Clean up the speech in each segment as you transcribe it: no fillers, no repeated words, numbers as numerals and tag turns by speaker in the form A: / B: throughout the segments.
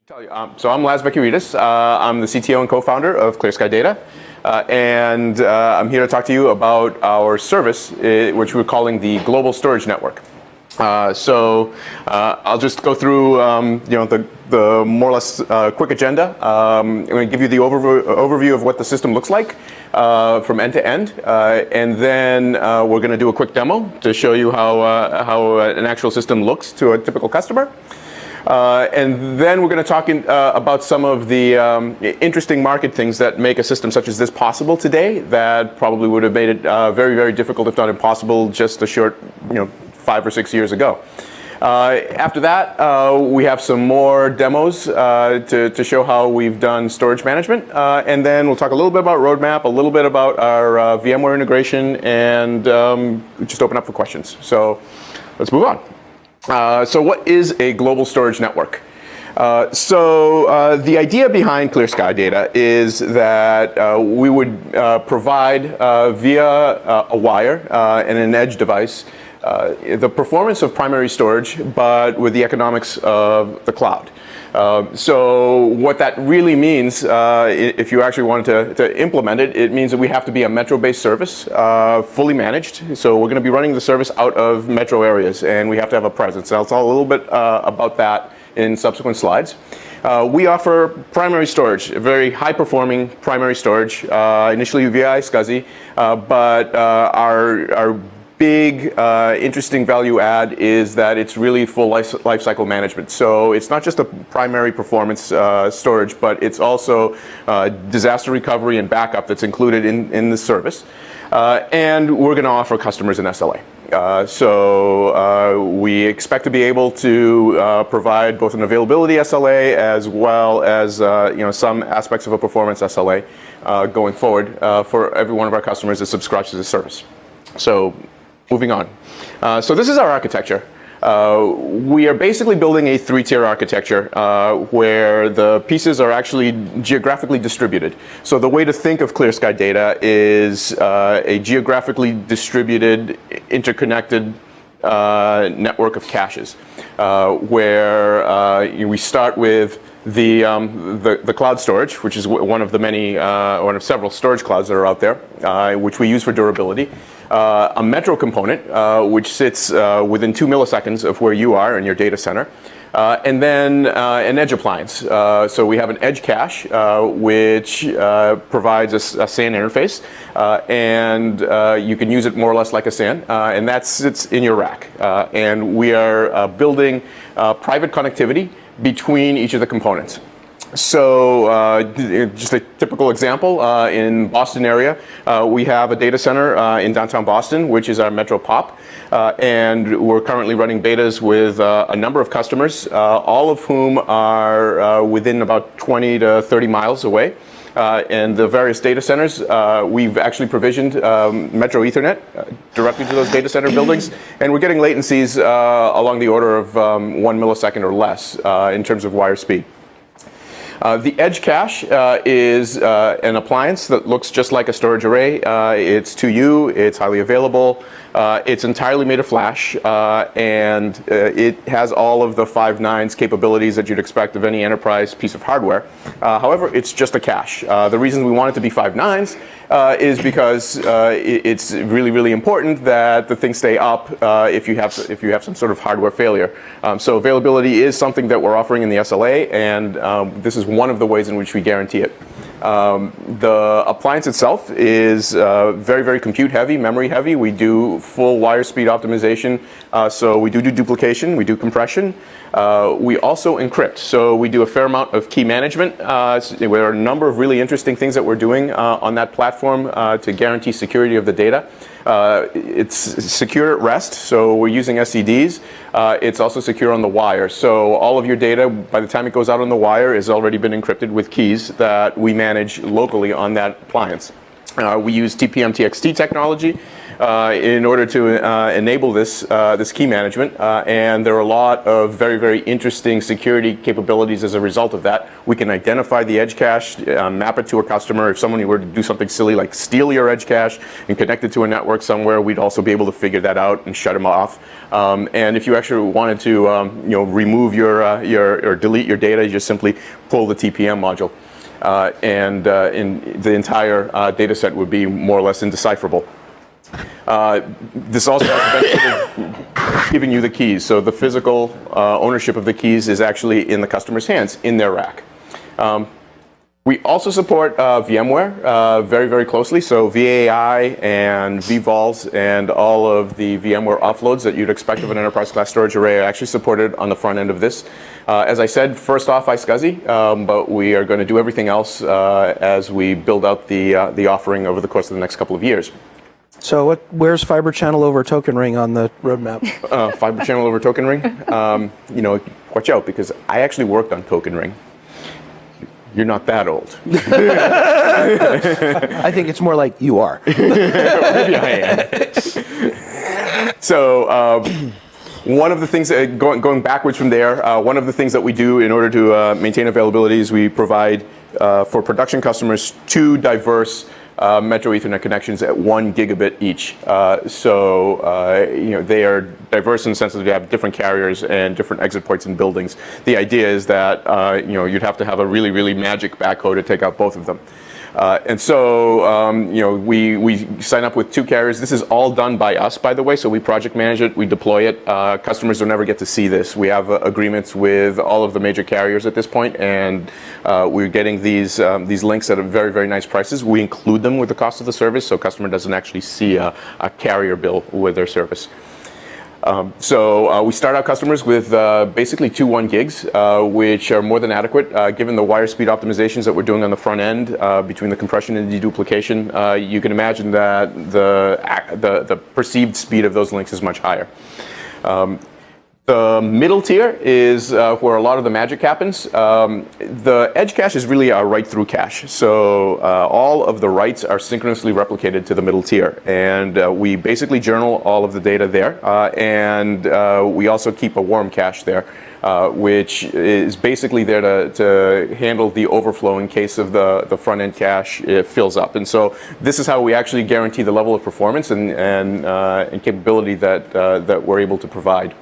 A: So I'm Laz Vekiarides. I'm the CTO and co-founder of ClearSky Data. And I'm here to talk to you about our service, which we're calling the Global Storage Network. I'll just go through the more or less quick agenda. I'm going to give you the overview of what the system looks like from end to end, and then we're going to do a quick demo to show you how an actual system looks to a typical customer. And then we're going to talk about some of the interesting market things that make a system such as this possible today that probably would have made it very, very difficult, if not impossible, just a short 5 or 6 years ago. After that, we have some more demos to show how we've done storage management. And then we'll talk a little bit about roadmap, a little bit about our VMware integration, and just open up for questions. So let's move on. So what is a global storage network? The idea behind ClearSky Data is that we would provide via a wire and an edge device the performance of primary storage, but with the economics of the cloud. So what that really means, if you actually wanted to implement it, it means that we have to be a metro-based service, fully managed. So we're going to be running the service out of metro areas, and we have to have a presence. I'll talk a little bit about that in subsequent slides. We offer primary storage, very high-performing primary storage, initially via SCSI, but our big, interesting value add is that it's really full life cycle management. So it's not just a primary performance storage, but it's also disaster recovery and backup that's included in the service. And we're going to offer customers an SLA. We expect to be able to provide both an availability SLA as well as some aspects of a performance SLA going forward for every one of our customers that subscribes to the service. So moving on. So this is our architecture. We are basically building a 3-tier architecture where the pieces are actually geographically distributed. So the way to think of ClearSky Data is a geographically distributed, interconnected network of caches, where we start with the cloud storage, which is one of several storage clouds that are out there, which we use for durability. A metro component, which sits within 2 milliseconds of where you are in your data center. And then an edge appliance. So we have an edge cache, which provides a SAN interface, and you can use it more or less like a SAN, and that sits in your rack. And we are building private connectivity between each of the components. So just a typical example, in Boston area, we have a data center in downtown Boston, which is our Metro POP, and we're currently running betas with a number of customers, all of whom are within about 20 to 30 miles away. And the various data centers, we've actually provisioned Metro Ethernet directly to those data center buildings, and we're getting latencies along the order of 1 millisecond or less in terms of wire speed. The edge cache is an appliance that looks just like a storage array. It's 2U, it's highly available, it's entirely made of flash, and it has all of the 5 nines capabilities that you'd expect of any enterprise piece of hardware. However, it's just a cache. The reason we want it to be 5 nines is because it's really, really important that the thing stay up if you have some sort of hardware failure. So availability is something that we're offering in the SLA, and this is one of the ways in which we guarantee it. The appliance itself is very, very compute heavy, memory heavy. We do full wire speed optimization, so we do duplication, we do compression. We also encrypt, so we do a fair amount of key management. There are a number of really interesting things that we're doing on that platform to guarantee security of the data. It's secure at rest, so we're using SCDs. It's also secure on the wire, so all of your data, by the time it goes out on the wire, has already been encrypted with keys that we manage locally on that appliance. We use TPM-TXT technology, in order to enable this key management, and there are a lot of very, very interesting security capabilities as a result of that. We can identify the edge cache, map it to a customer. If someone were to do something silly like steal your edge cache and connect it to a network somewhere, we'd also be able to figure that out and shut them off. And if you actually wanted to remove or delete your data, you just simply pull the TPM module. And the entire data set would be more or less indecipherable. This also has the benefit of giving you the keys. So the physical ownership of the keys is actually in the customer's hands, in their rack. We also support VMware very, very closely. So VAI and vVols and all of the VMware offloads that you'd expect of an enterprise class storage array are actually supported on the front end of this. As I said, first off iSCSI, but we are going to do everything else as we build out the offering over the course of the next couple of years.
B: So where's Fiber Channel over Token Ring on the roadmap?
A: Fiber Channel over Token Ring? Watch out, because I actually worked on Token Ring. You're not that old.
B: I think it's more like you are.
A: Maybe I am. So one of the things, going backwards from there, one of the things that we do in order to maintain availability is we provide for production customers 2 diverse Metro Ethernet connections at 1 gigabit each. They are diverse in the sense that they have different carriers and different exit points in buildings. The idea is that you'd have to have a really, really magic backhoe to take out both of them. We sign up with 2 carriers. This is all done by us, by the way, so we project manage it, we deploy it. Customers don't ever get to see this. We have agreements with all of the major carriers at this point, and we're getting these links at a very, very nice prices. We include them with the cost of the service, so customer doesn't actually see a carrier bill with their service. We start our customers with basically 2 1 gigs, which are more than adequate given the wire speed optimizations that we're doing on the front end between the compression and deduplication. You can imagine that the perceived speed of those links is much higher. The middle tier is where a lot of the magic happens. The edge cache is really a write-through cache. So all of the writes are synchronously replicated to the middle tier. And we basically journal all of the data there. And we also keep a warm cache there, which is basically there to handle the overflow in case of the front-end cache fills up. And so this is how we actually guarantee the level of performance and capability that we're able to provide.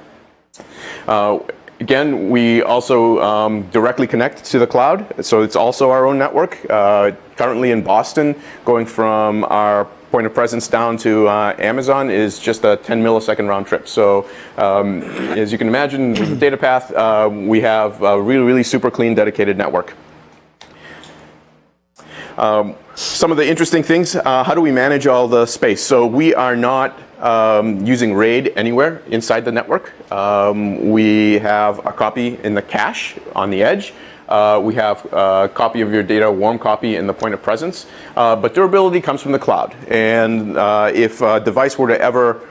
A: Again, we also directly connect to the cloud, so it's also our own network. Currently in Boston, going from our point of presence down to Amazon is just a 10 millisecond round trip. So as you can imagine, with the data path, we have a really, really super clean, dedicated network. Some of the interesting things, how do we manage all the space? So we are not using RAID anywhere inside the network. We have a copy in the cache on the edge. We have a copy of your data, warm copy in the point of presence. But durability comes from the cloud. And if a device were to ever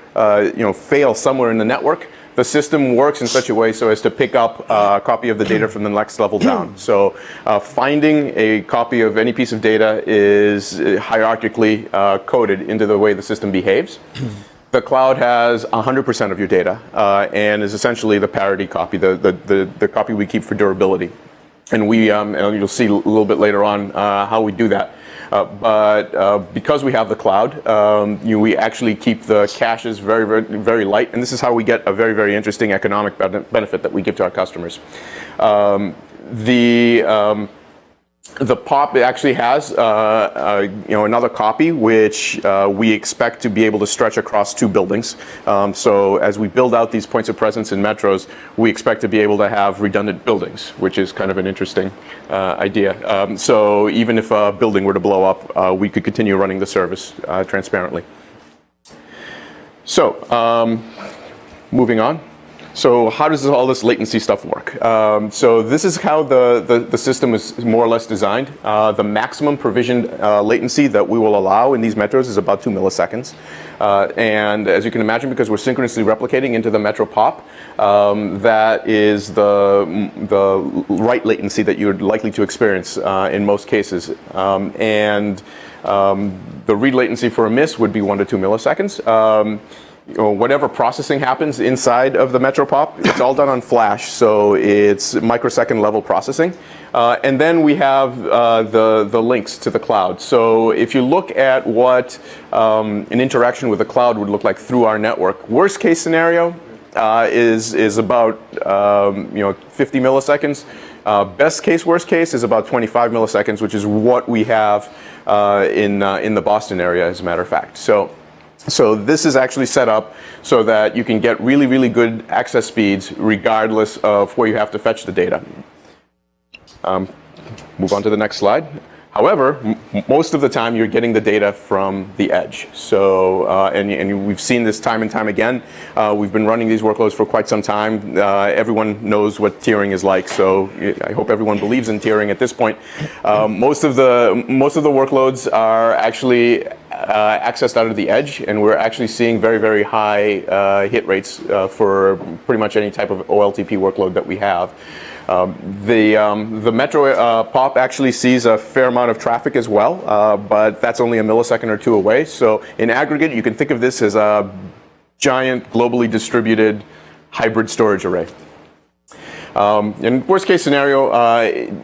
A: fail somewhere in the network, the system works in such a way so as to pick up a copy of the data from the next level down. So finding a copy of any piece of data is hierarchically coded into the way the system behaves. The cloud has 100% of your data and is essentially the parity copy, the copy we keep for durability. And and you'll see a little bit later on how we do that. But because we have the cloud, we actually keep the caches very, very, very light, and this is how we get a very, very interesting economic benefit that we give to our customers. The POP actually has another copy which we expect to be able to stretch across 2 buildings. So as we build out these points of presence in metros, we expect to be able to have redundant buildings, which is kind of an interesting idea. So even if a building were to blow up, we could continue running the service transparently. So moving on. So how does all this latency stuff work? So this is how the system is more or less designed. The maximum provisioned latency that we will allow in these metros is about 2 milliseconds. And as you can imagine, because we're synchronously replicating into the metro POP, that is the right latency that you're likely to experience in most cases. And the read latency for a miss would be 1 to 2 milliseconds. Whatever processing happens inside of the metro POP, it's all done on flash, so it's microsecond level processing. And then we have the links to the cloud. So if you look at what an interaction with the cloud would look like through our network, worst case scenario is about 50 milliseconds. Best case, worst case is about 25 milliseconds, which is what we have in the Boston area, as a matter of fact. So this is actually set up so that you can get really, really good access speeds regardless of where you have to fetch the data. Move on to the next slide. However, most of the time you're getting the data from the edge. So, and we've seen this time and time again. We've been running these workloads for quite some time. Everyone knows what tiering is like, so I hope everyone believes in tiering at this point. Most of the workloads are actually accessed out of the edge, and we're actually seeing very, very high hit rates for pretty much any type of OLTP workload that we have. The metro POP actually sees a fair amount of traffic as well, but that's only a millisecond or two away. So in aggregate, you can think of this as a giant, globally distributed hybrid storage array. In worst case scenario,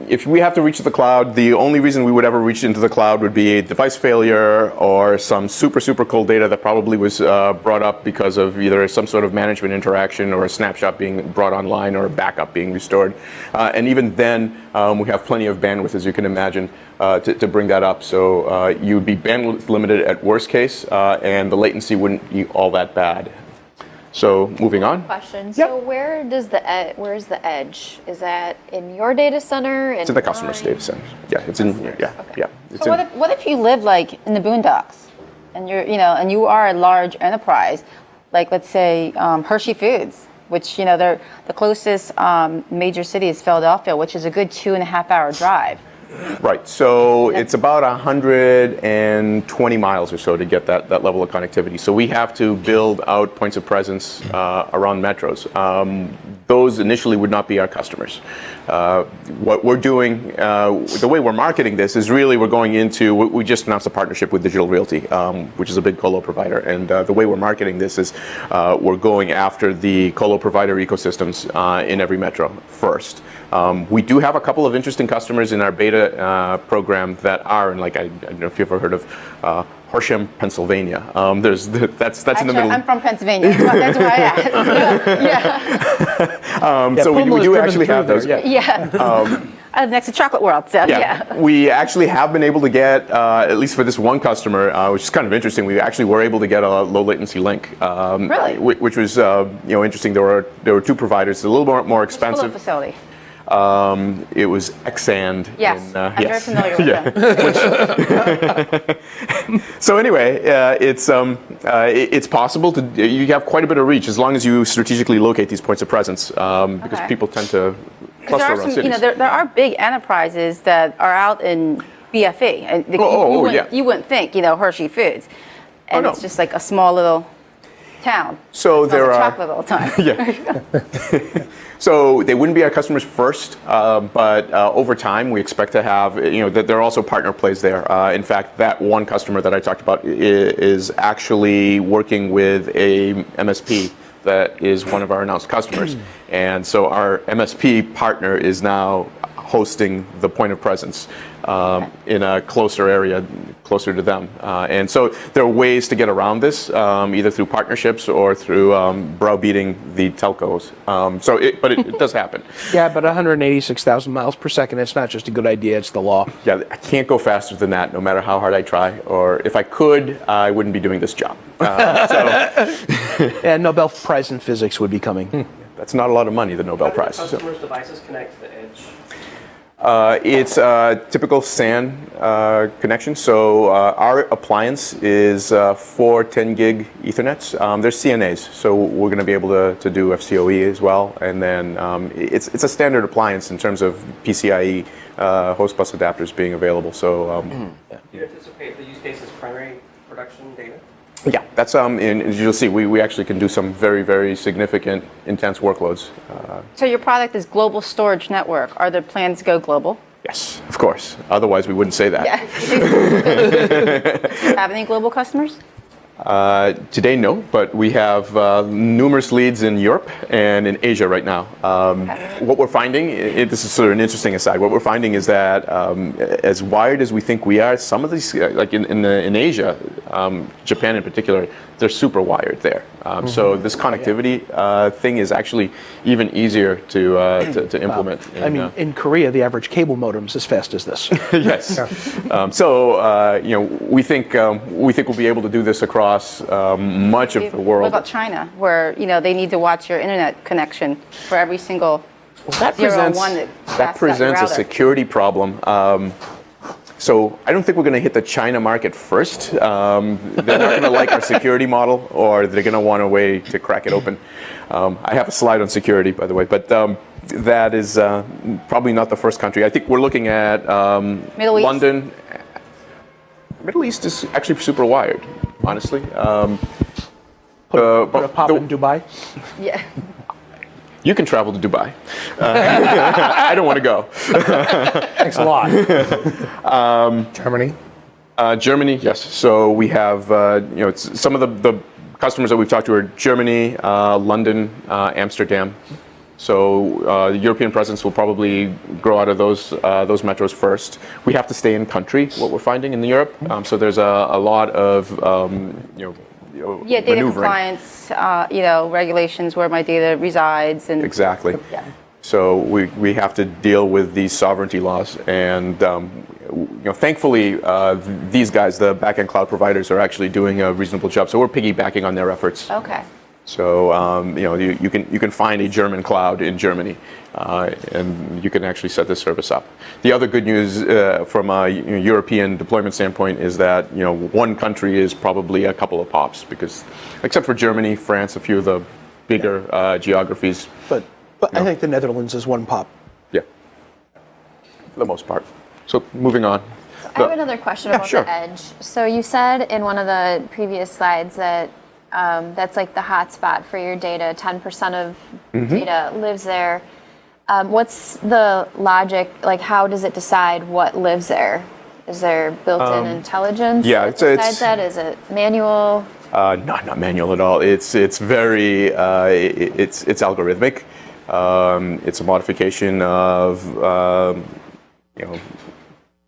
A: if we have to reach the cloud, the only reason we would ever reach into the cloud would be a device failure or some super, super cold data that probably was brought up because of either some sort of management interaction or a snapshot being brought online or a backup being restored. And even then, we have plenty of bandwidth, as you can imagine, to bring that up. So you would be bandwidth limited at worst case, and the latency wouldn't be all that bad. So moving on.
C: Question.
A: Yep.
C: So where is the edge? Is that in your data center?
A: It's in the customer's data center. Yeah, it's in. Yeah,
C: Okay.
A: yeah. It's
D: So what if you live like in the boondocks, and and you are a large enterprise, like let's say Hershey Foods, which they're the closest major city is Philadelphia, which is a good 2.5-hour drive.
A: Right. So it's about 120 miles or so to get that level of connectivity. So we have to build out points of presence around metros. Those initially would not be our customers. What we're doing, the way we're marketing this is really we're going into, we just announced a partnership with Digital Realty, which is a big colo provider. And the way we're marketing this is we're going after the colo provider ecosystems in every metro first. We do have a couple of interesting customers in our beta program that are, and like I don't know if you've ever heard of Horsham, Pennsylvania. That's
D: Actually,
A: in the middle.
D: I'm from Pennsylvania. That's where I am.
A: So we do actually have those.
D: Yeah. I live next to Chocolate World, so yeah.
A: We actually have been able to get, at least for this one customer, which is kind of interesting. We actually were able to get a low latency link.
D: Really?
A: Which was interesting. There were two providers, a little more expensive.
D: Colo facility.
A: It was Xand.
D: Yes, I'm very
A: yes.
D: familiar with them.
A: So anyway, it's possible to you have quite a bit of reach as long as you strategically locate these points of presence because people tend to cluster around cities.
D: There are big enterprises that are out in BFE. And you wouldn't think, Hershey Foods, and it's just like a small little town.
A: So there are
D: chocolate all the time.
A: Yeah. So they wouldn't be our customers first, but over time we expect to have, that there are also partner plays there. In fact, that one customer that I talked about is actually working with a MSP that is one of our announced customers. And so our MSP partner is now hosting the point of presence in a closer area, closer to them. And so there are ways to get around this, either through partnerships or through browbeating the telcos. But it does happen.
B: Yeah, but 186,000 miles per second, it's not just a good idea, it's the law.
A: Yeah, I can't go faster than that, no matter how hard I try. Or if I could, I wouldn't be doing this job.
B: And Nobel Prize in Physics would be coming.
A: That's not a lot of money, the Nobel Prize.
E: How do customers' devices connect to the edge?
A: It's a typical SAN connection. So our appliance is 4 10 gig Ethernets. There's CNAs, so we're going to be able to do FCOE as well. And then it's a standard appliance in terms of PCIe host bus adapters being available. So
E: Do you anticipate the use case as primary production data?
A: yeah, that's and as you'll see, we actually can do some very, very significant, intense workloads.
D: So your product is global storage network. Are there plans to go global?
A: Yes, of course. Otherwise, we wouldn't say that.
D: Yeah. Have any global customers?
A: Today, no, but we have numerous leads in Europe and in Asia right now. What we're finding, this is sort of an interesting aside, what we're finding is that as wired as we think we are, some of these, like in Asia, Japan in particular, they're super wired there. So this connectivity thing is actually even easier to implement.
B: I mean, in Korea, the average cable modem's as fast as this.
A: Yes. We think we'll be able to do this across much of the world.
D: What about China, where they need to watch your internet connection for every single
A: That presents a security problem. So I don't think we're going to hit the China market first. They're not going to like our security model, or they're going to want a way to crack it open. I have a slide on security, by the way, but that is probably not the first country. I think we're looking at
D: Middle East?
A: London. Middle East is actually super wired, honestly.
B: Put a pop in Dubai.
D: Yeah.
A: You can travel to Dubai. I don't want to go.
B: Thanks a lot. Germany.
A: Germany, yes. So we have, some of the customers that we've talked to are Germany, London, Amsterdam. So the European presence will probably grow out of those metros first. We have to stay in country, what we're finding in Europe. So there's a lot of,
D: Yeah, data
A: maneuvering.
D: compliance, regulations where my data resides, and
A: Exactly.
D: Yeah.
A: So we have to deal with these sovereignty laws, and thankfully these guys, the backend cloud providers, are actually doing a reasonable job. So we're piggybacking on their efforts.
D: Okay.
A: So you can find a German cloud in Germany, and you can actually set this service up. The other good news from a European deployment standpoint is that one country is probably a couple of pops, because except for Germany, France, a few of the bigger geographies.
B: But I think the Netherlands is one pop.
A: Yeah, for the most part. So moving on.
C: I have another question about
A: sure.
C: the edge. So you said in one of the previous slides that that's like the hotspot for your data. 10% of data lives there. What's the logic? Like, how does it decide what lives there? Is there built-in intelligence?
A: Yeah,
C: that decides that? Is it manual?
A: Not manual at all. It's very it's algorithmic. It's a modification of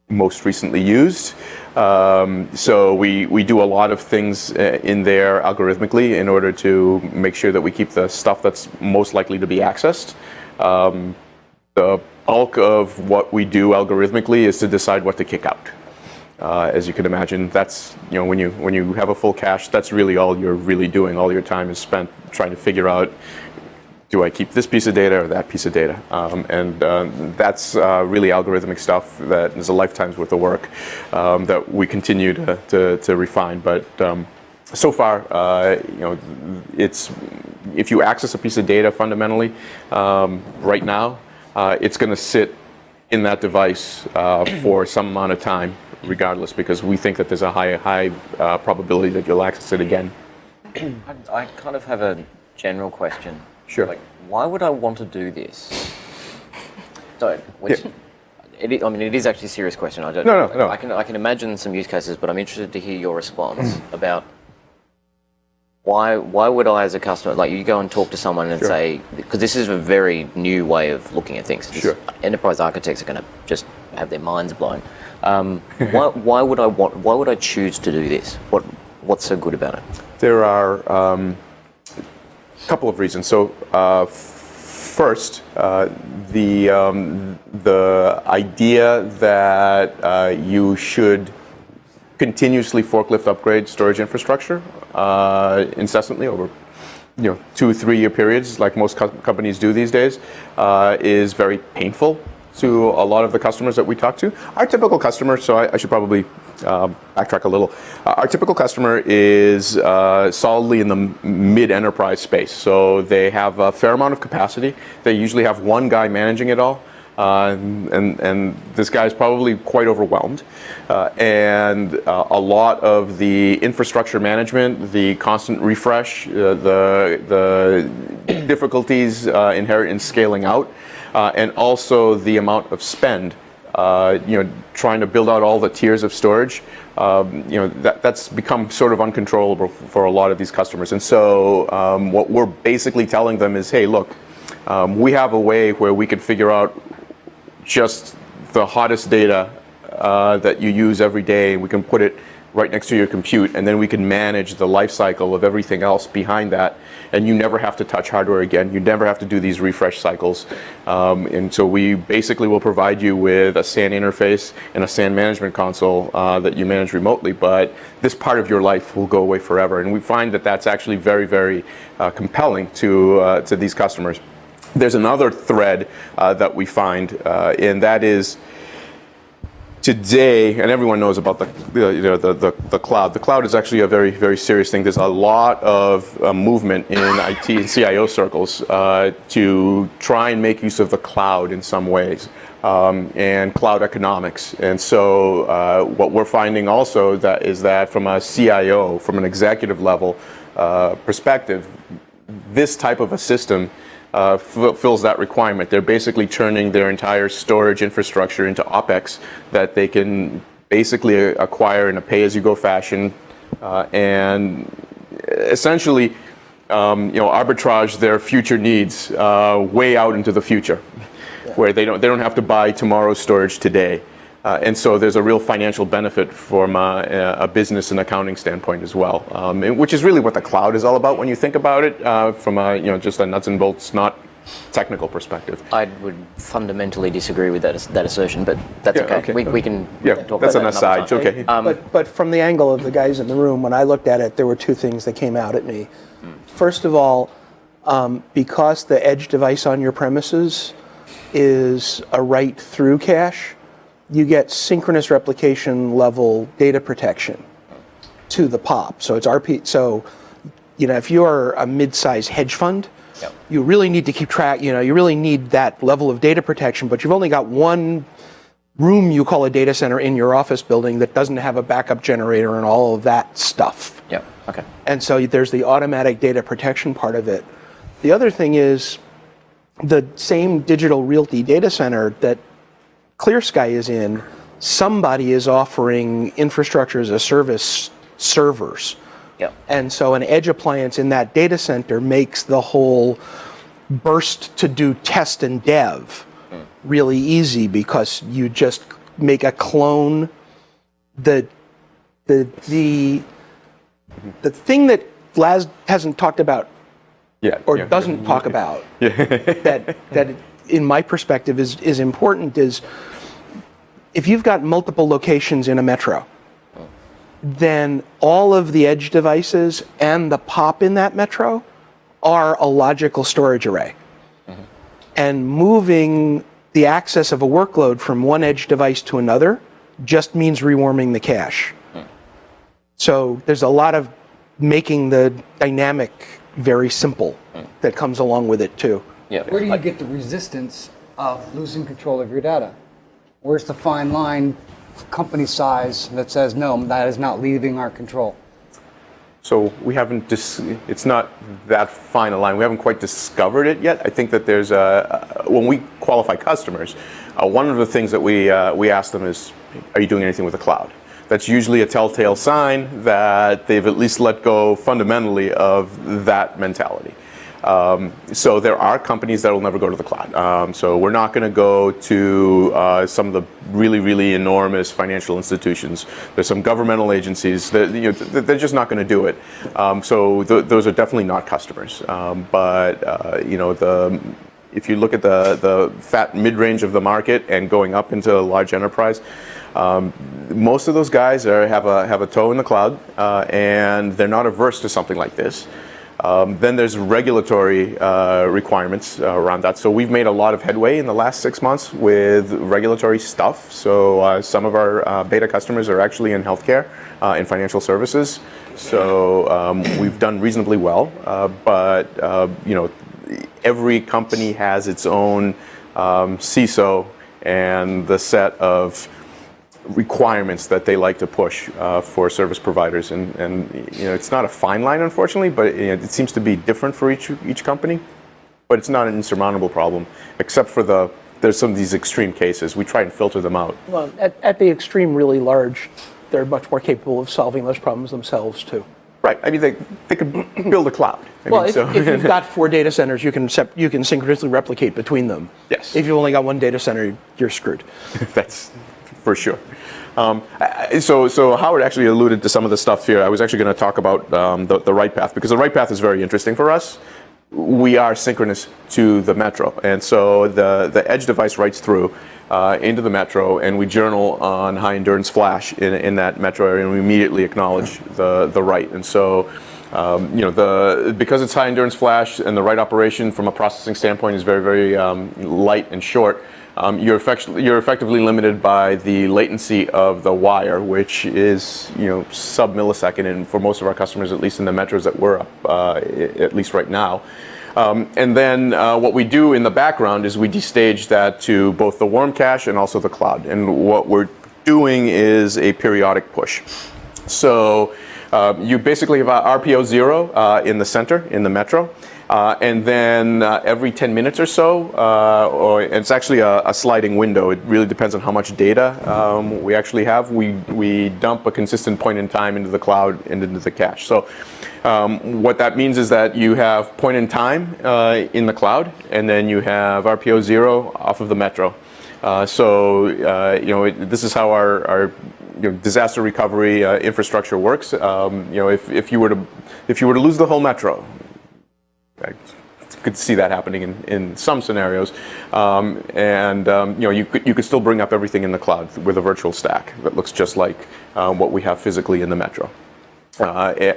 A: most recently used. So we do a lot of things in there algorithmically in order to make sure that we keep the stuff that's most likely to be accessed. The bulk of what we do algorithmically is to decide what to kick out. As you can imagine, that's when you have a full cache, that's really all you're really doing. All your time is spent trying to figure out, do I keep this piece of data or that piece of data? That's really algorithmic stuff that is a lifetime's worth of work that we continue to refine. But so far, it's if you access a piece of data fundamentally right now, it's going to sit in that device for some amount of time, regardless, because we think that there's a high probability that you'll access it again.
F: I kind of have a general question.
A: Sure.
F: Like, why would I want to do this? So, it is actually a serious question. I don't.
A: No.
F: I can imagine some use cases, but I'm interested to hear your response about why would I, as a customer, like you go and talk to someone and say, because this is a very new way of looking at things.
A: Sure.
F: Enterprise architects are going to just have their minds blown. Why would I choose to do this? What's so good about it?
A: There are a couple of reasons. So first, the idea that you should continuously forklift upgrade storage infrastructure incessantly over 2 or 3 year periods, like most companies do these days, is very painful to a lot of the customers that we talk to. Our typical customer, so I should probably backtrack a little. Our typical customer is solidly in the mid-enterprise space. So they have a fair amount of capacity. They usually have one guy managing it all. And this guy's probably quite overwhelmed. And a lot of the infrastructure management, the constant refresh, the difficulties inherent in scaling out, and also the amount of spend, trying to build out all the tiers of storage, that's become sort of uncontrollable for a lot of these customers. And so what we're basically telling them is, hey, look, we have a way where we can figure out just the hottest data that you use every day. We can put it right next to your compute, and then we can manage the life cycle of everything else behind that, and you never have to touch hardware again. You never have to do these refresh cycles. And so we basically will provide you with a SAN interface and a SAN management console that you manage remotely, but this part of your life will go away forever. And we find that that's actually very, very compelling to these customers. There's another thread that we find, and that is today, and everyone knows about the cloud. The cloud is actually a very, very serious thing. There's a lot of movement in IT and CIO circles to try and make use of the cloud in some ways, and cloud economics. And so what we're finding also is that from a CIO, from an executive level perspective, this type of a system fills that requirement. They're basically turning their entire storage infrastructure into OpEx that they can basically acquire in a pay-as-you-go fashion, and essentially, arbitrage their future needs way out into the future, where they don't have to buy tomorrow's storage today. And so there's a real financial benefit from a business and accounting standpoint as well, which is really what the cloud is all about when you think about it from just a nuts and bolts, not technical perspective.
F: I would fundamentally disagree with that assertion, but that's okay. We can talk
A: that's
F: about
A: an aside.
F: that another time.
A: Okay.
B: But from the angle of the guys in the room, when I looked at it, there were two things that came out at me. First of all, because the edge device on your premises is a write-through cache, you get synchronous replication level data protection to the POP. So it's RP. So, if you're a mid-sized hedge fund, you really need to keep track. You really need that level of data protection. But you've only got one room you call a data center in your office building that doesn't have a backup generator and all of that stuff.
F: Yeah. Okay.
B: And so there's the automatic data protection part of it. The other thing is the same digital realty data center that ClearSky is in, somebody is offering infrastructure as a service servers.
F: Yep.
B: And so an edge appliance in that data center makes the whole burst to do test and dev really easy, because you just make a clone. The thing that Laz hasn't talked about doesn't talk about that in my perspective is important is, if you've got multiple locations in a metro, then all of the edge devices and the POP in that metro are a logical storage array. And moving the access of a workload from one edge device to another just means rewarming the cache. So there's a lot of making the dynamic very simple that comes along with it too.
F: Yeah.
G: Where do you get the resistance of losing control of your data? Where's the fine line, company size, that says, no, that is not leaving our control?
A: So we haven't, it's not that fine a line. We haven't quite discovered it yet. I think that there's when we qualify customers, one of the things that we ask them is, are you doing anything with the cloud? That's usually a telltale sign that they've at least let go fundamentally of that mentality. So there are companies that will never go to the cloud. So we're not going to go to some of the really, really enormous financial institutions. There's some governmental agencies that they're just not going to do it. So those are definitely not customers. If you look at the fat mid-range of the market and going up into large enterprise, most of those guys have a toe in the cloud, and they're not averse to something like this. Then there's regulatory requirements around that. So we've made a lot of headway in the last 6 months with regulatory stuff. So some of our beta customers are actually in healthcare, in financial services. So we've done reasonably well. But every company has its own CISO and the set of requirements that they like to push for service providers, and it's not a fine line, unfortunately, but it seems to be different for each company. But it's not an insurmountable problem, except for there's some of these extreme cases. We try and filter them out.
B: Well, at the extreme, really large, they're much more capable of solving those problems themselves too.
A: Right. I mean, they could build a cloud.
B: If you've got 4 data centers, you can synchronously replicate between them.
A: Yes.
B: If you've only got 1 data center, you're screwed.
A: That's for sure. So Howard actually alluded to some of the stuff here. I was actually going to talk about the write path, because the write path is very interesting for us. We are synchronous to the metro, and so the edge device writes through into the metro, and we journal on high endurance flash in that metro area, and we immediately acknowledge the write. And so because it's high endurance flash and the write operation from a processing standpoint is very, very light and short, you're effectively limited by the latency of the wire, which is sub-millisecond, and for most of our customers, at least in the metros that we're up, at least right now. And then what we do in the background is we destage that to both the warm cache and also the cloud. And what we're doing is a periodic push. So you basically have RPO 0 in the center, in the metro. And then every 10 minutes or so, or it's actually a sliding window. It really depends on how much data we actually have. We dump a consistent point in time into the cloud and into the cache. So what that means is that you have point in time in the cloud, and then you have RPO 0 off of the metro. This is how our disaster recovery infrastructure works. If you were to lose the whole metro, I could see that happening in some scenarios, you could still bring up everything in the cloud with a virtual stack that looks just like what we have physically in the metro,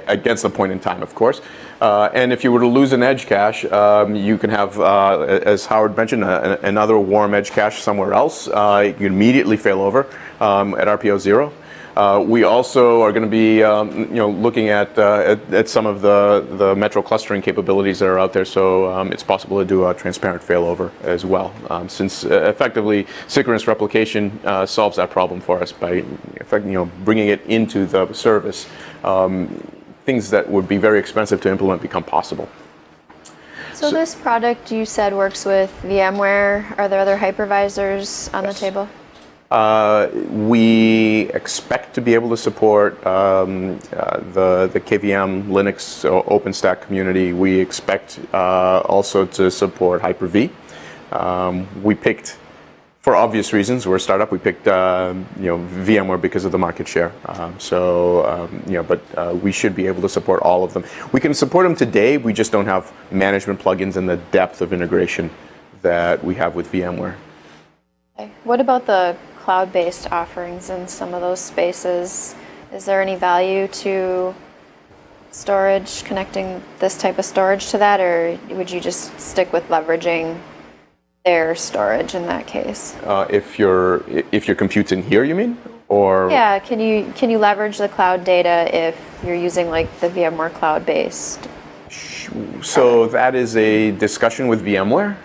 A: against the point in time, of course. And if you were to lose an edge cache, you can have, as Howard mentioned, another warm edge cache somewhere else. You can immediately fail over at RPO 0. We also are going to be, looking at some of the metro clustering capabilities that are out there. So it's possible to do a transparent failover as well, since effectively synchronous replication solves that problem for us by, bringing it into the service. Things that would be very expensive to implement become possible.
C: So this product you said works with VMware. Are there other hypervisors on the table?
A: We expect to be able to support the KVM Linux OpenStack community. We expect also to support Hyper-V. We picked, for obvious reasons, we're a startup. We picked VMware because of the market share. But we should be able to support all of them. We can support them today. We just don't have management plugins and the depth of integration that we have with VMware.
C: Okay. What about the cloud-based offerings in some of those spaces? Is there any value to storage, connecting this type of storage to that, or would you just stick with leveraging their storage in that case?
A: If your compute's in here, you mean? Or
C: yeah, can you leverage the cloud data if you're using like the VMware cloud-based?
A: So that is a discussion with VMware,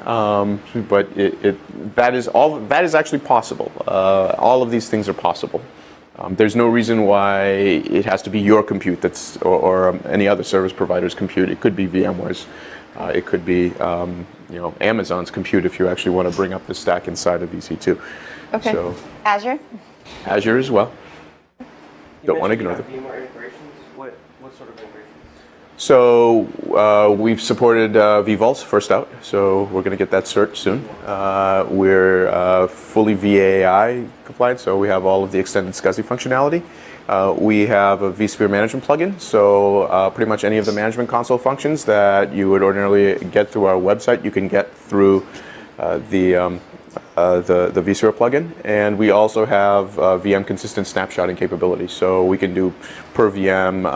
A: but that is actually possible. All of these things are possible. There's no reason why it has to be your compute or any other service provider's compute. It could be VMware's. It could be Amazon's compute if you actually want to bring up the stack inside of EC2.
D: Okay.
A: So,
D: Azure?
A: Azure as well. Don't want to ignore
E: them.
A: them.
E: VMware integrations. What sort of integrations?
A: So we've supported vVols first out, so we're going to get that cert soon. We're fully VAI compliant, so we have all of the extended SCSI functionality. We have a vSphere management plugin, so pretty much any of the management console functions that you would ordinarily get through our website, you can get through the vSphere plugin. And we also have VM consistent snapshotting capability, so we can do per VM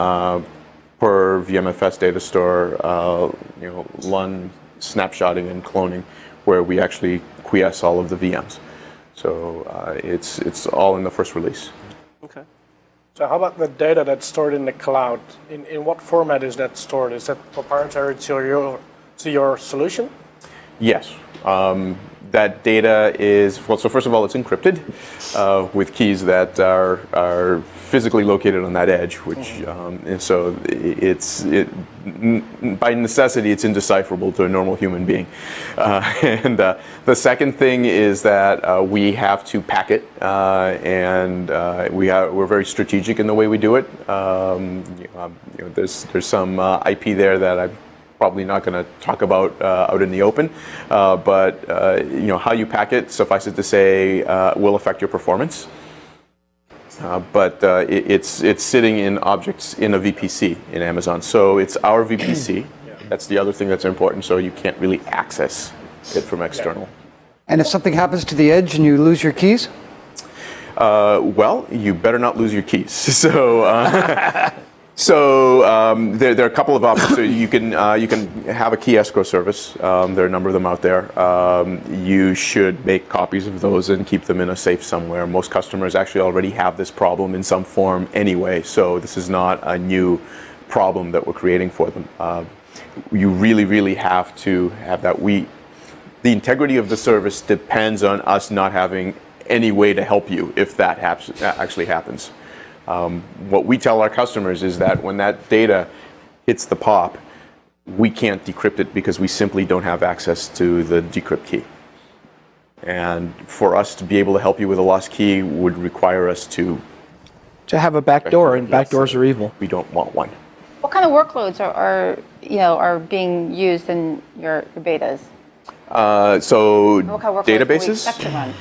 A: per VMFS data store, LUN snapshotting and cloning, where we actually quiesce all of the VMs. So it's all in the first release.
H: Okay. So how about the data that's stored in the cloud? In what format is that stored? Is that proprietary to your solution?
A: Yes. That data is, well, so first of all, it's encrypted with keys that are physically located on that edge, which, and so by necessity, it's indecipherable to a normal human being. And the second thing is that we have to pack it, and we're very strategic in the way we do it. There's some IP there that I'm probably not going to talk about out in the open, but how you pack it, suffice it to say, will affect your performance. But it's sitting in objects in a VPC in Amazon, so it's our VPC. That's the other thing that's important. So you can't really access it from external.
G: And if something happens to the edge and you lose your keys?
A: Well, you better not lose your keys. So there are a couple of options. So you can have a key escrow service. There are a number of them out there. You should make copies of those and keep them in a safe somewhere. Most customers actually already have this problem in some form anyway, so this is not a new problem that we're creating for them. You really have to have that. The integrity of the service depends on us not having any way to help you if that actually happens. What we tell our customers is that when that data hits the POP, we can't decrypt it because we simply don't have access to the decrypt key. And for us to be able to help you with a lost key would require us to
B: have a back door, and back doors are evil.
A: We don't want one.
D: What kind of workloads are being used in your betas?
A: So
D: What kind of workloads can we
A: databases.
D: expect to run?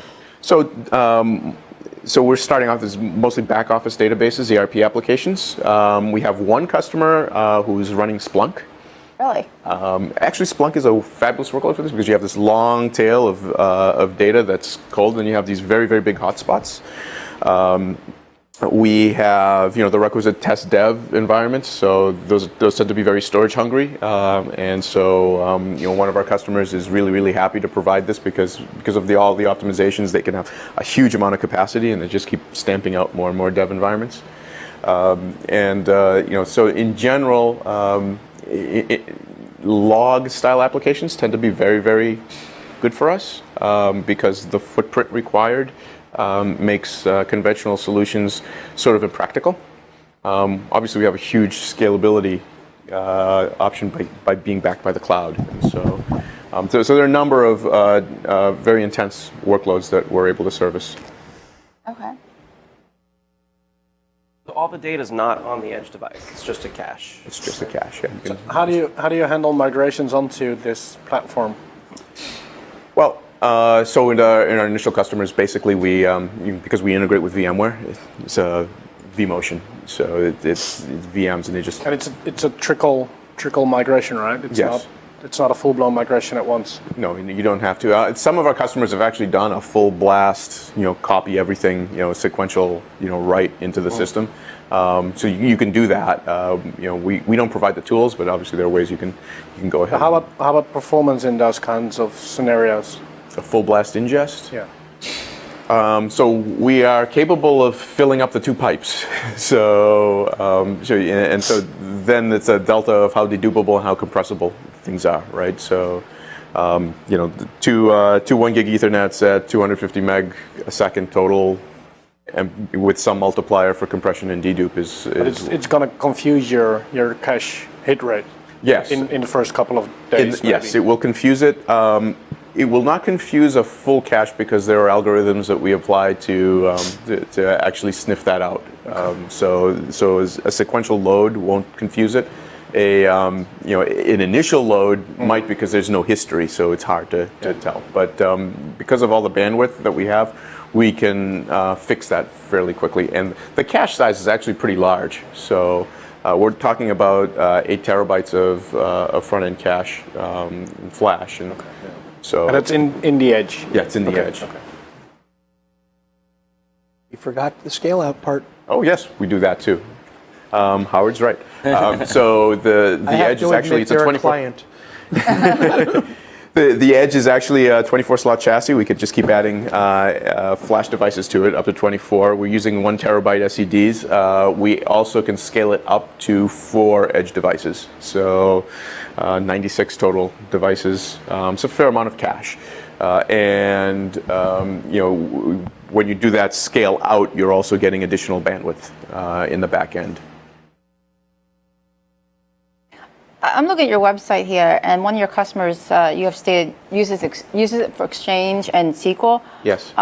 A: So we're starting off as mostly back office databases, ERP applications. We have one customer who's running Splunk.
D: Really?
A: Actually, Splunk is a fabulous workload for this because you have this long tail of data that's cold, and you have these very big hotspots. We have the requisite test dev environments, so those tend to be very storage hungry, and so one of our customers is really happy to provide this because of all the optimizations. They can have a huge amount of capacity, and they just keep stamping out more and more dev environments. So in general, log style applications tend to be very good for us because the footprint required makes conventional solutions sort of impractical. Obviously, we have a huge scalability option by being backed by the cloud. And so there are a number of very intense workloads that we're able to service.
D: Okay.
E: So all the data is not on the edge device. It's just a cache.
A: It's just a cache. Yeah.
H: So how do you handle migrations onto this platform?
A: Well, so in our initial customers, basically because we integrate with VMware, it's a vMotion. So it's VMs, and they just.
H: And it's a trickle migration, right?
A: Yes.
H: It's not a full-blown migration at once.
A: No, you don't have to. Some of our customers have actually done a full blast, copy everything, sequential, write into the system. So you can do that. We don't provide the tools, but obviously there are ways you can go ahead.
H: How about performance in those kinds of scenarios?
A: A full blast ingest?
H: Yeah.
A: So we are capable of filling up the two pipes. So then it's a delta of how dedupable and how compressible things are, right? So, two 1 gig Ethernets at 250 meg a second total, and with some multiplier for compression and dedupe is.
H: But it's going to confuse your cache hit rate.
A: Yes.
H: In the first couple of days.
A: Yes, it will confuse it. It will not confuse a full cache because there are algorithms that we apply to actually sniff that out. So a sequential load won't confuse it. An initial load might because there's no history, so it's hard to tell. But because of all the bandwidth that we have, we can fix that fairly quickly. And the cache size is actually pretty large. So we're talking about 8 terabytes of front-end cache in flash. And
H: it's in the edge.
A: Yeah, it's in the edge.
H: Okay.
B: You forgot the scale-out part.
A: Oh yes, we do that too. Howard's right. So the Edge is actually it's a 24.
B: Client.
A: The Edge is actually a 24-slot chassis. We could just keep adding flash devices to it, up to 24. We're using 1 terabyte SSDs. We also can scale it up to 4 Edge devices. So 96 total devices. It's a fair amount of cache. And when you do that scale out, you're also getting additional bandwidth in the back end.
D: I'm looking at your website here, and one of your customers you have stated uses it for Exchange and SQL.
A: Yes.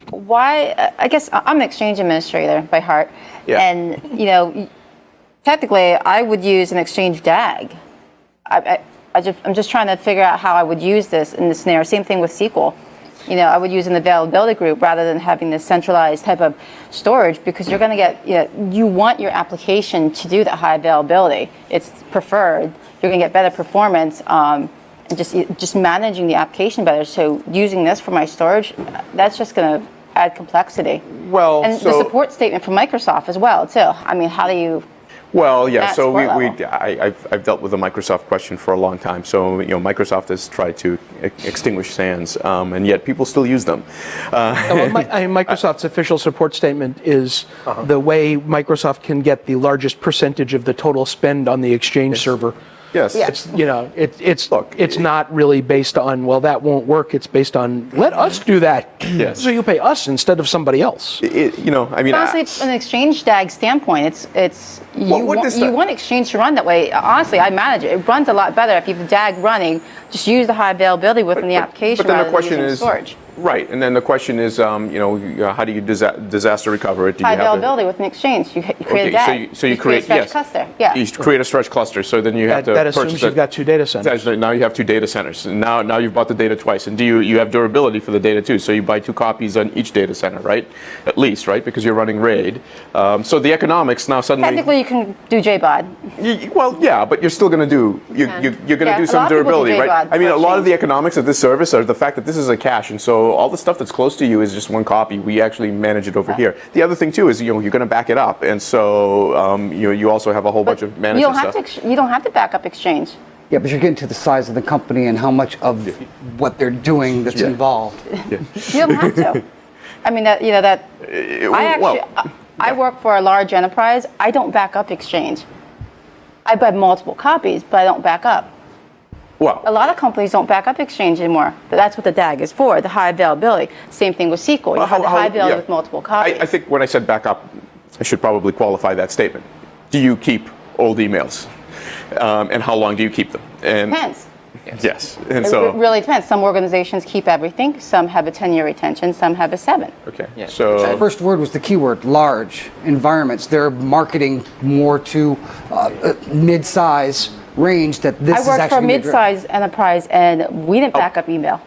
D: Why? I guess I'm an Exchange administrator by heart,
A: Yeah.
D: and technically I would use an Exchange DAG. I'm just trying to figure out how I would use this in this scenario. Same thing with SQL. I would use an availability group rather than having this centralized type of storage, because you're going to get, you want your application to do that high availability. It's preferred. You're going to get better performance, and just managing the application better. So using this for my storage, that's just going to add complexity.
A: Well,
D: and the support statement from Microsoft as well, too. I mean, how do you?
A: Well, yeah.
D: At
A: So
D: support
A: I've dealt with the Microsoft question for a long time. So Microsoft has tried to extinguish SANs, and yet people still use them.
B: Microsoft's official support statement is the way Microsoft can get the largest percentage of the total spend on the Exchange server.
A: Yes.
B: It's not really based on, well, that won't work. It's based on, let us do that.
A: Yes.
B: So you pay us instead of somebody else.
D: Honestly, from an Exchange DAG standpoint, you want Exchange to run that way. Honestly, I manage it. It runs a lot better if you have DAG running. Just use the high availability within the application rather than using storage.
A: Right, and then the question is, how do you disaster recover it? Do
D: High
A: you have
D: availability with an Exchange. You create a DAG.
A: So you create
D: a stretch cluster. Yeah.
A: You create a stretch cluster. So then you have to
B: That
A: purchase
B: assumes you've got 2 data centers.
A: Now you have 2 data centers. And now you've bought the data twice. And you have durability for the data too. So you buy 2 copies on each data center, right? At least, right? Because you're running RAID. So the economics now suddenly.
D: Technically, you can do JBOD.
A: Well, yeah, but you're still going to do you're going to do some durability, right? I mean, a lot of the economics of this service are the fact that this is a cache, and so all the stuff that's close to you is just 1 copy. We actually manage it over here. The other thing too is you're going to back it up, and so you also have a whole bunch of management stuff.
D: You don't have to back up Exchange.
G: Yeah, but you're getting to the size of the company and how much of what they're doing that's involved.
D: You don't have to. I mean, I work for a large enterprise. I don't back up Exchange. I buy multiple copies, but I don't back up.
A: Well,
D: a lot of companies don't back up Exchange anymore, but that's what the DAG is for, the high availability. Same thing with SQL. You have the high availability with multiple copies.
A: I think when I said back up, I should probably qualify that statement. Do you keep old emails? And how long do you keep them?
D: Depends.
A: Yes. And
D: it really depends. Some organizations keep everything. Some have a 10-year retention. Some have a 7.
A: Okay.
F: Yeah.
A: So
G: The first word was the keyword, large environments. They're marketing more to mid-size range that this is
D: I worked for a
G: actually
D: mid-sized enterprise, and we didn't back up email.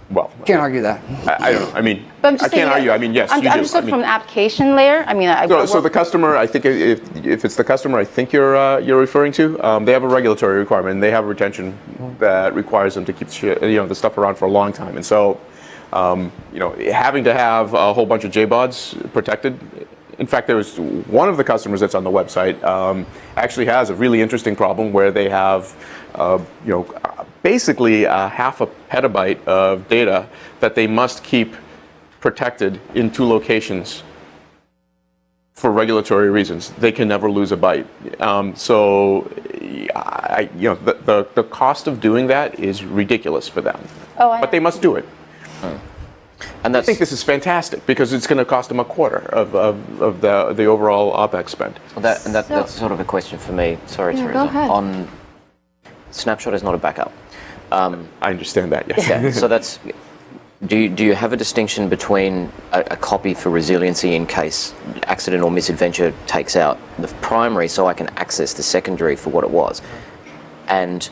A: well,
G: Can't argue that.
A: I don't know. I mean,
D: But I'm just
A: I can't
D: saying
A: argue. I mean, yes,
D: I'm
A: you do.
D: just looking from an application layer. I mean,
A: So the customer, I think if it's the customer, I think you're referring to, they have a regulatory requirement, and they have a retention that requires them to keep the stuff around for a long time, and so having to have a whole bunch of JBODs protected. In fact, there was one of the customers that's on the website actually has a really interesting problem where they have basically half a petabyte of data that they must keep protected in 2 locations for regulatory reasons. They can never lose a byte. The cost of doing that is ridiculous for them. But they must do it.
F: And
A: I think this is fantastic because it's going to cost them a quarter of the overall OPEX spend.
F: Well, that's sort of a question for me. Sorry, Teresa.
C: Go ahead.
F: On Snapshot is not a backup.
A: I understand that, yes.
F: Yeah, so that's. Do you have a distinction between a copy for resiliency in case accident or misadventure takes out the primary, so I can access the secondary for what it was? And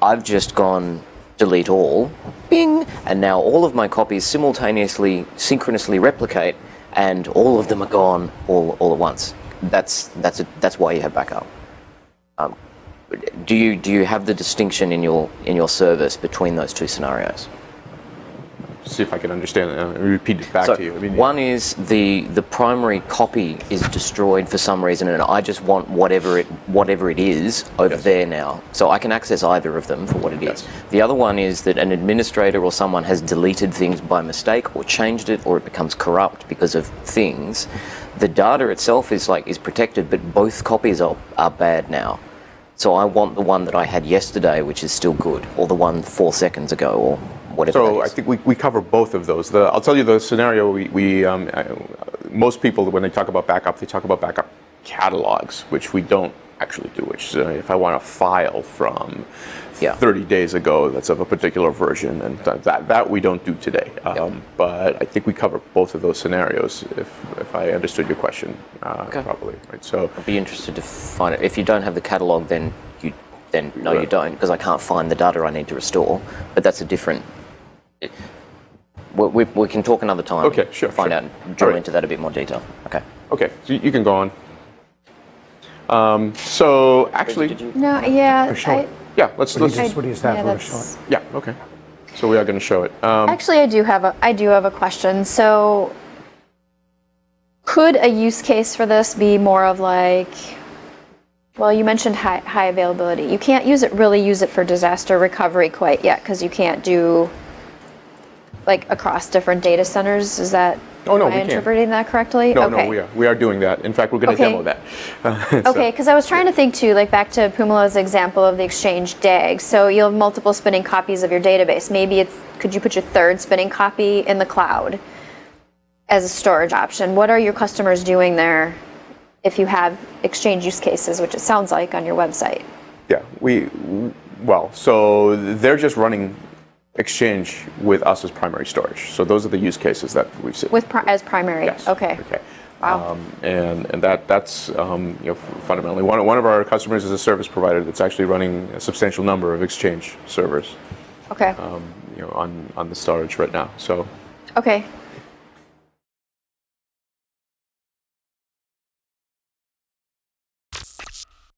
F: I've just gone delete all, bing, and now all of my copies simultaneously synchronously replicate, and all of them are gone all at once. That's why you have backup. Do you have the distinction in your service between those 2 scenarios?
A: see if I can understand it and repeat it back
F: So
A: to you. I mean,
F: one is the primary copy is destroyed for some reason, and I just want whatever it is over there now. So I can access either of them for what it is. The other one is that an administrator or someone has deleted things by mistake or changed it, or it becomes corrupt because of things. The data itself is protected, but both copies are bad now. So I want the one that I had yesterday, which is still good, or the one 4 seconds ago, or whatever.
A: So I think we cover both of those. I'll tell you the scenario. Most people, when they talk about backup, they talk about backup catalogs, which we don't actually do. Which if I want a file from 30 days ago that's of a particular version, and that we don't do today. But I think we cover both of those scenarios, if I understood your question properly. Right. So
F: I'd be interested to find it. If you don't have the catalog, then you don't, because I can't find the data I need to restore. But that's a different. We can talk another time.
A: Okay, sure.
F: Find out and drill into that a bit more detail. Okay.
A: Okay, so you can go on. So actually,
C: No, yeah.
A: yeah, let's.
I: What do you just have
C: Yeah,
I: for a
C: that's-
I: short?
A: Yeah, okay. So we are going to show it.
C: Actually, I do have a question. So, could a use case for this be more of like, well, you mentioned high availability. You can't use it for disaster recovery quite yet, because you can't do like across different data centers. Is that?
A: Oh, no,
C: am I
A: we can't.
C: interpreting that correctly?
A: No,
C: okay.
A: no, we are doing that. In fact, we're going to
C: Okay.
A: demo that.
C: Okay, because I was trying to think too, like back to Pumala's example of the Exchange DAG. So you'll have multiple spinning copies of your database. Maybe could you put your third spinning copy in the cloud as a storage option? What are your customers doing there if you have Exchange use cases, which it sounds like on your website?
A: Yeah, so they're just running Exchange with us as primary storage. So those are the use cases that we've seen.
C: As primary?
A: Yes.
C: Okay. Wow.
A: And that's fundamentally one of our customers is a service provider that's actually running a substantial number of Exchange servers.
C: Okay.
A: On the storage right now. So.
C: Okay.